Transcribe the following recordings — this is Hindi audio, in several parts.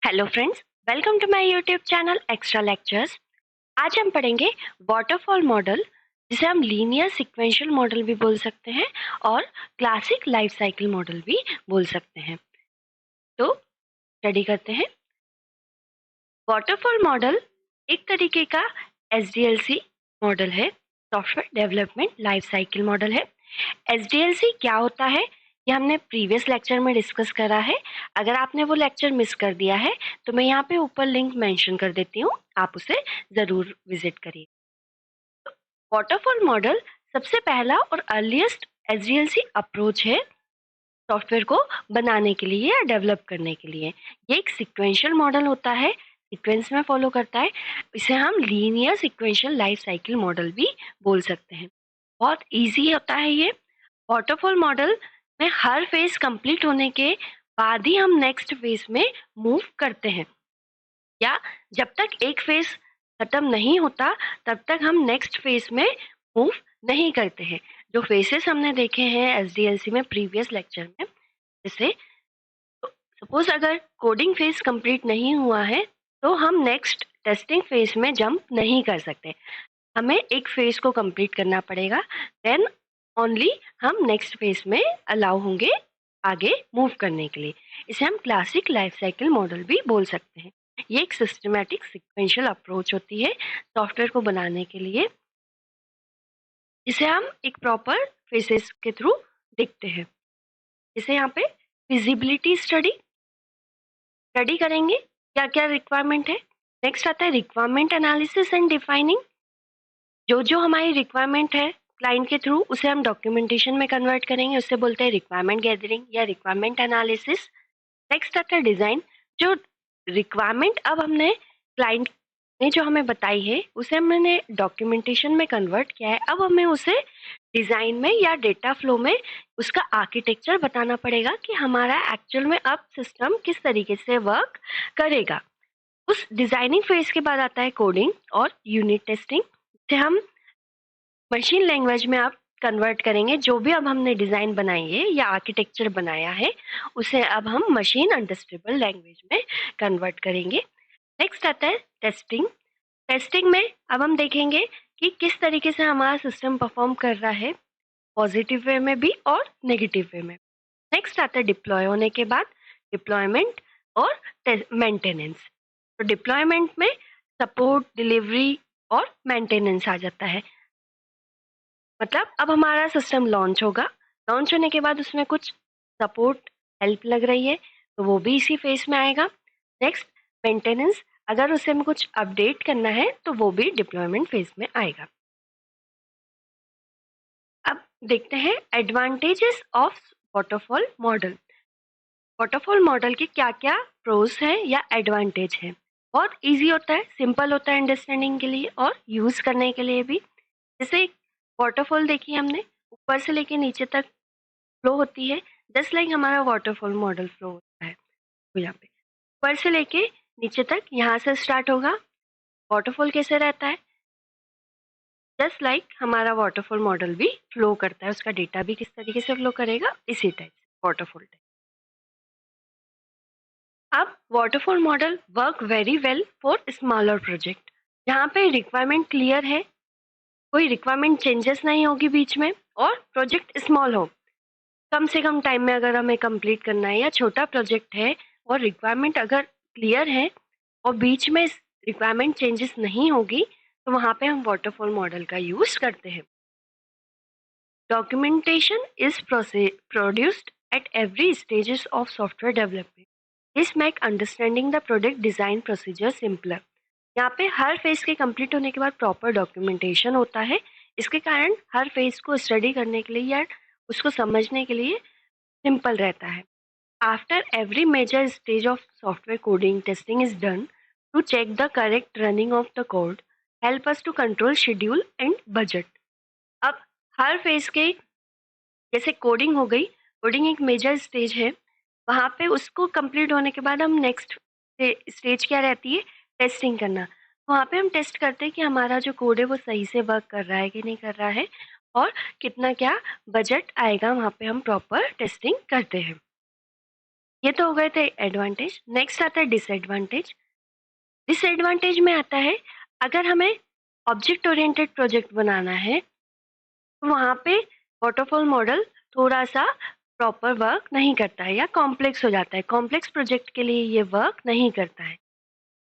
Hello friends, welcome to my YouTube channel extra lectures. आज हम पढ़ेंगे वाटरफॉल मॉडल, जिसे हम लीनियर सीक्वेंशियल मॉडल भी बोल सकते हैं और क्लासिक लाइफ साइकिल मॉडल भी बोल सकते हैं। तो स्टडी करते हैं। वाटरफॉल मॉडल एक तरीके का एसडीएलसी मॉडल है, software development life cycle model है। एसडीएलसी क्या होता है, ये हमने प्रीवियस लेक्चर में डिस्कस करा है। अगर आपने वो लेक्चर मिस कर दिया है तो मैं यहाँ पे ऊपर लिंक मेंशन कर देती हूँ, आप उसे ज़रूर विजिट करिए। वाटरफॉल मॉडल सबसे पहला और अर्लीस्ट एसडीएलसी अप्रोच है सॉफ्टवेयर को बनाने के लिए या डेवलप करने के लिए। ये एक सीक्वेंशियल मॉडल होता है, सीक्वेंस में फॉलो करता है। इसे हम linear sequential life cycle model भी बोल सकते हैं। बहुत इजी होता है ये। वाटरफॉल मॉडल में हर फेज कंप्लीट होने के बाद ही हम नेक्स्ट फेज में मूव करते हैं, या जब तक एक फेज खत्म नहीं होता तब तक हम नेक्स्ट फेज में मूव नहीं करते हैं। जो फेसेस हमने देखे हैं एसडीएलसी में प्रीवियस लेक्चर में, जैसे सपोज अगर कोडिंग फेज कंप्लीट नहीं हुआ है तो हम नेक्स्ट टेस्टिंग फेज में जंप नहीं कर सकते। हमें एक फेज को कंप्लीट करना पड़ेगा, देन ओनली हम नेक्स्ट फेज में अलाउ होंगे आगे मूव करने के लिए। इसे हम क्लासिक लाइफ साइकिल मॉडल भी बोल सकते हैं। ये एक सिस्टमैटिक सीक्वेंशियल अप्रोच होती है सॉफ्टवेयर को बनाने के लिए, जिसे हम एक प्रॉपर फेसेस के थ्रू देखते हैं। जैसे यहाँ पे फिजिबिलिटी स्टडी स्टडी करेंगे, क्या क्या रिक्वायरमेंट है। नेक्स्ट आता है रिक्वायरमेंट एनालिसिस एंड डिफाइनिंग। जो जो हमारी रिक्वायरमेंट है क्लाइंट के थ्रू, उसे हम डॉक्यूमेंटेशन में कन्वर्ट करेंगे, उससे बोलते हैं रिक्वायरमेंट गैदरिंग या रिक्वायरमेंट एनालिसिस। नेक्स्ट आता है डिज़ाइन। जो रिक्वायरमेंट अब हमने क्लाइंट ने जो हमें बताई है उसे हमने डॉक्यूमेंटेशन में कन्वर्ट किया है, अब हमें उसे डिज़ाइन में या डेटा फ्लो में उसका आर्किटेक्चर बताना पड़ेगा कि हमारा एक्चुअल में अब सिस्टम किस तरीके से वर्क करेगा। उस डिज़ाइनिंग फेज के बाद आता है कोडिंग और यूनिट टेस्टिंग, जिसे हम मशीन लैंग्वेज में आप कन्वर्ट करेंगे। जो भी अब हमने डिज़ाइन बनाई है या आर्किटेक्चर बनाया है उसे अब हम मशीन अंडरस्टैंडेबल लैंग्वेज में कन्वर्ट करेंगे। नेक्स्ट आता है टेस्टिंग। टेस्टिंग में अब हम देखेंगे कि किस तरीके से हमारा सिस्टम परफॉर्म कर रहा है, पॉजिटिव वे में भी और नेगेटिव वे में। नेक्स्ट आता है डिप्लॉय होने के बाद डिप्लॉयमेंट और मेंटेनेंस। तो डिप्लॉयमेंट में सपोर्ट, डिलीवरी और मेंटेनेंस आ जाता है। मतलब अब हमारा सिस्टम लॉन्च होगा, लॉन्च होने के बाद उसमें कुछ सपोर्ट हेल्प लग रही है तो वो भी इसी फेज में आएगा। नेक्स्ट मेंटेनेंस, अगर उसे हमें कुछ अपडेट करना है तो वो भी डिप्लॉयमेंट फेज में आएगा। अब देखते हैं advantages of waterfall model. Waterfall model के क्या क्या प्रोज है या एडवांटेज है। बहुत इजी होता है, सिंपल होता है अंडरस्टैंडिंग के लिए और यूज करने के लिए भी। जैसे वाटरफॉल देखिए हमने, ऊपर से लेके नीचे तक फ्लो होती है, जस्ट लाइक हमारा वाटरफॉल मॉडल फ्लो होता है। तो यहाँ पे ऊपर से लेके नीचे तक यहाँ से स्टार्ट होगा। वाटरफॉल कैसे रहता है, जस्ट लाइक हमारा वाटरफॉल मॉडल भी फ्लो करता है, उसका डेटा भी किस तरीके से फ्लो करेगा इसी टाइप से वाटरफॉल टाइप। अब waterfall model work very well for smaller project, जहाँ पे रिक्वायरमेंट क्लियर है, कोई रिक्वायरमेंट चेंजेस नहीं होगी बीच में, और प्रोजेक्ट स्मॉल हो, कम से कम टाइम में अगर हमें कंप्लीट करना है, या छोटा प्रोजेक्ट है और रिक्वायरमेंट अगर क्लियर है और बीच में रिक्वायरमेंट चेंजेस नहीं होगी, तो वहाँ पे हम वाटरफॉल मॉडल का यूज करते हैं। Documentation is produced at every stages of software development. This make understanding the product design procedure simpler. यहाँ पे हर फेज के कंप्लीट होने के बाद प्रॉपर डॉक्यूमेंटेशन होता है। इसके कारण हर फेज को स्टडी करने के लिए या उसको समझने के लिए सिंपल रहता है। After every major stage of software coding testing is done to check the correct running of the code, help us to control schedule and budget. अब हर फेज के, जैसे कोडिंग हो गई, कोडिंग एक मेजर स्टेज है, वहाँ पे उसको कंप्लीट होने के बाद हम नेक्स्ट स्टेज क्या रहती है, टेस्टिंग करना। वहाँ पे हम टेस्ट करते हैं कि हमारा जो कोड है वो सही से वर्क कर रहा है कि नहीं कर रहा है, और कितना क्या बजट आएगा, वहाँ पे हम प्रॉपर टेस्टिंग करते हैं। ये तो हो गए थे एडवांटेज। नेक्स्ट आता है डिसएडवांटेज। डिसएडवांटेज में आता है अगर हमें ऑब्जेक्ट ओरिएंटेड प्रोजेक्ट बनाना है तो वहाँ पे वाटरफॉल मॉडल थोड़ा सा प्रॉपर वर्क नहीं करता है या कॉम्प्लेक्स हो जाता है। कॉम्प्लेक्स प्रोजेक्ट के लिए ये वर्क नहीं करता है।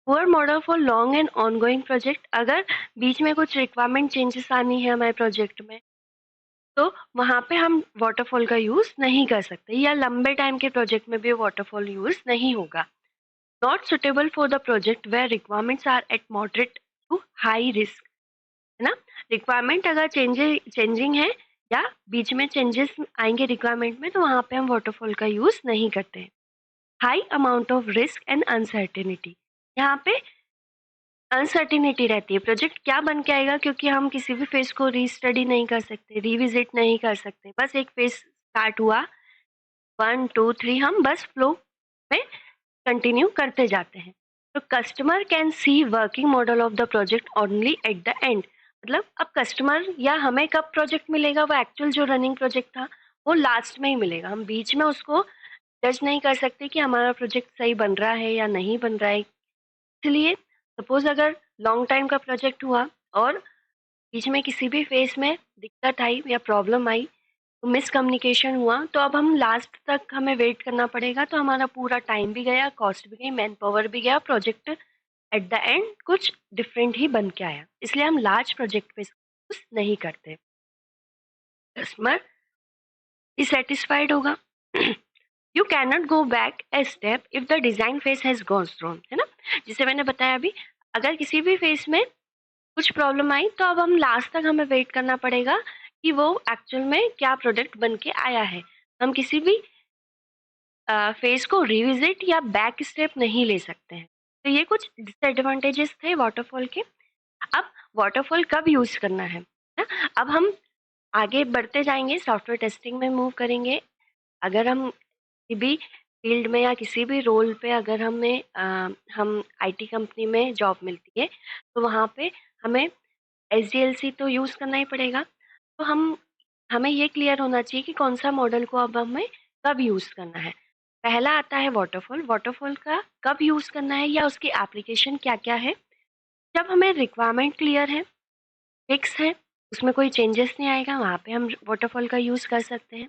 Poor model for long and ongoing project, अगर बीच में कुछ रिक्वायरमेंट चेंजेस आनी है हमारे प्रोजेक्ट में तो वहाँ पे हम वाटरफॉल का यूज़ नहीं कर सकते, या लंबे टाइम के प्रोजेक्ट में भी वाटरफॉल यूज़ नहीं होगा। Not suitable for the project where requirements are at moderate to high risk, है ना। रिक्वायरमेंट अगर चेंजिंग है या बीच में चेंजेस आएंगे रिक्वायरमेंट में तो वहाँ पे हम वाटरफॉल का यूज़ नहीं करते हैं। High amount of risk and uncertainty, यहाँ पे अनसर्टिनिटी रहती है प्रोजेक्ट क्या बन के आएगा, क्योंकि हम किसी भी फेज को रीस्टडी नहीं कर सकते, रिविजिट नहीं कर सकते। बस एक फेज स्टार्ट हुआ, 1 2 3 हम बस फ्लो में कंटिन्यू करते जाते हैं। तो customer can see working model of the project only at the end, मतलब अब कस्टमर या हमें कब प्रोजेक्ट मिलेगा, वो एक्चुअल जो रनिंग प्रोजेक्ट था वो लास्ट में ही मिलेगा। हम बीच में उसको जज नहीं कर सकते कि हमारा प्रोजेक्ट सही बन रहा है या नहीं बन रहा है। इसलिए सपोज अगर लॉन्ग टाइम का प्रोजेक्ट हुआ और बीच में किसी भी फेज में दिक्कत आई या प्रॉब्लम आई, तो मिसकम्युनिकेशन हुआ, तो अब हम लास्ट तक हमें वेट करना पड़ेगा, तो हमारा पूरा टाइम भी गया, कॉस्ट भी गई, मैन पावर भी गया, प्रोजेक्ट एट द एंड कुछ डिफरेंट ही बन के आया। इसलिए हम लार्ज प्रोजेक्ट पे यूज नहीं करते। कस्टमर डिससेटिस्फाइड होगा। You can not go back a step if the design phase has gone thrown, है ना। जिसे मैंने बताया अभी, अगर किसी भी फेज में कुछ प्रॉब्लम आई तो अब हम लास्ट तक हमें वेट करना पड़ेगा कि वो एक्चुअल में क्या प्रोडक्ट बन के आया है। हम किसी भी फेज को रिविजिट या बैक स्टेप नहीं ले सकते हैं। तो ये कुछ डिसएडवांटेजेस थे वाटरफॉल के। अब वाटरफॉल कब यूज करना है ना, अब हम आगे बढ़ते जाएंगे, सॉफ्टवेयर टेस्टिंग में मूव करेंगे। अगर हम किसी भी फील्ड में या किसी भी रोल पे अगर हम आईटी कंपनी में जॉब मिलती है तो वहाँ पे हमें एसडीएलसी तो यूज़ करना ही पड़ेगा। तो हमें ये क्लियर होना चाहिए कि कौन सा मॉडल को अब हमें कब यूज़ करना है। पहला आता है वाटरफॉल। वाटरफॉल का कब यूज़ करना है या उसकी एप्लीकेशन क्या क्या है, जब हमें रिक्वायरमेंट क्लियर है, फिक्स है, उसमें कोई चेंजेस नहीं आएगा, वहाँ पे हम वाटरफॉल का यूज़ कर सकते हैं।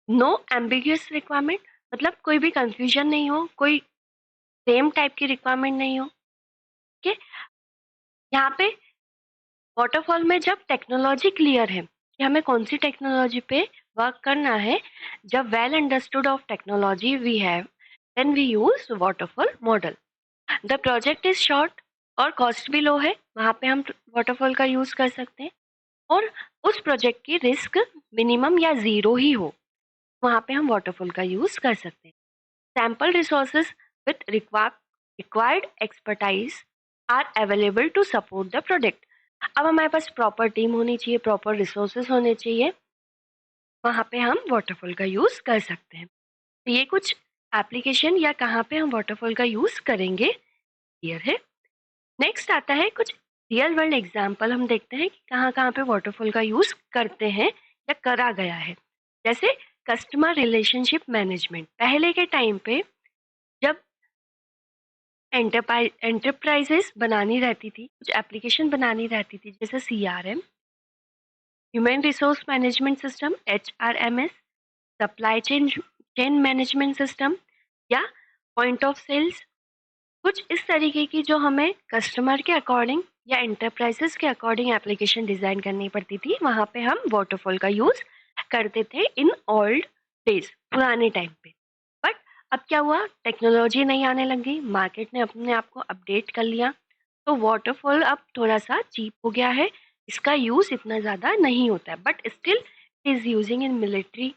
नो एम्बिगियस रिक्वायरमेंट, मतलब कोई भी कंफ्यूजन नहीं हो, कोई सेम टाइप की रिक्वायरमेंट नहीं हो। ठीक है, यहाँ पे वाटरफॉल में जब टेक्नोलॉजी क्लियर है कि हमें कौन सी टेक्नोलॉजी पे वर्क करना है, जब well understood of technology we have, then we use waterfall model. The project is short और कॉस्ट भी लो है, वहाँ पे हम वाटरफॉल का यूज कर सकते हैं। और उस प्रोजेक्ट की रिस्क मिनिमम या जीरो ही हो, वहाँ पे हम वाटरफॉल का यूज कर सकते हैं। Sample resources with required expertise are available to support the project. अब हमारे पास प्रॉपर टीम होनी चाहिए, प्रॉपर रिसोर्सेज होने चाहिए, वहाँ पे हम वाटरफॉल का यूज़ कर सकते हैं। तो ये कुछ एप्लीकेशन या कहाँ पे हम वाटरफॉल का यूज़ करेंगे क्लियर है। नेक्स्ट आता है कुछ रियल वर्ल्ड एग्जाम्पल, हम देखते हैं कि कहाँ कहाँ पे वाटरफॉल का यूज़ करते हैं या करा गया है। जैसे कस्टमर रिलेशनशिप मैनेजमेंट, पहले के टाइम पे जब एंटरप्राइजेस बनानी रहती थी, कुछ एप्लीकेशन बनानी रहती थी, जैसे CRM, human resource management system HRMS, supply chain management system या पॉइंट ऑफ सेल्स, कुछ इस तरीके की जो हमें कस्टमर के अकॉर्डिंग या एंटरप्राइजेस के अकॉर्डिंग एप्लीकेशन डिजाइन करनी पड़ती थी, वहां पे हम वाटरफॉल का यूज करते थे इन ओल्ड डेज, पुराने टाइम पे। बट अब क्या हुआ, टेक्नोलॉजी नहीं आने लगी, मार्केट ने अपने आप को अपडेट कर लिया, तो वाटरफॉल अब थोड़ा सा चीप हो गया है, इसका यूज इतना ज्यादा नहीं होता है, but still is using in military,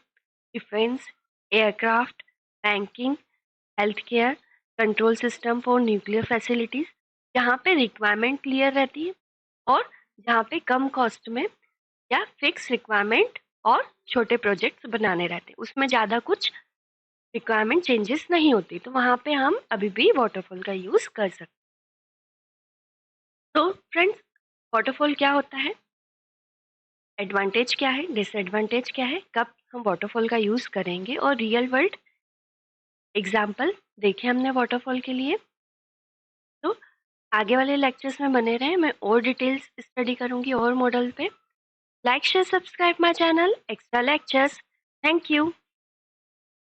defence, aircraft, banking, health care, control system for nuclear facilities, जहाँ पे रिक्वायरमेंट क्लियर रहती है और जहाँ पे कम कॉस्ट में या फिक्स रिक्वायरमेंट और छोटे प्रोजेक्ट्स बनाने रहते हैं, उसमें ज़्यादा कुछ रिक्वायरमेंट चेंजेस नहीं होती, तो वहाँ पे हम अभी भी वाटरफॉल का यूज़ कर सकते हैं। तो फ्रेंड्स, वाटरफॉल क्या होता है, एडवांटेज क्या है, डिसएडवांटेज क्या है, कब हम वाटरफॉल का यूज़ करेंगे और रियल वर्ल्ड एग्जाम्पल देखे हमने वाटरफॉल के लिए। तो आगे वाले लेक्चर्स में बने रहें, मैं और डिटेल्स स्टडी करूंगी और मॉडल पे। Like share subscribe my channel extra lectures. Thank you.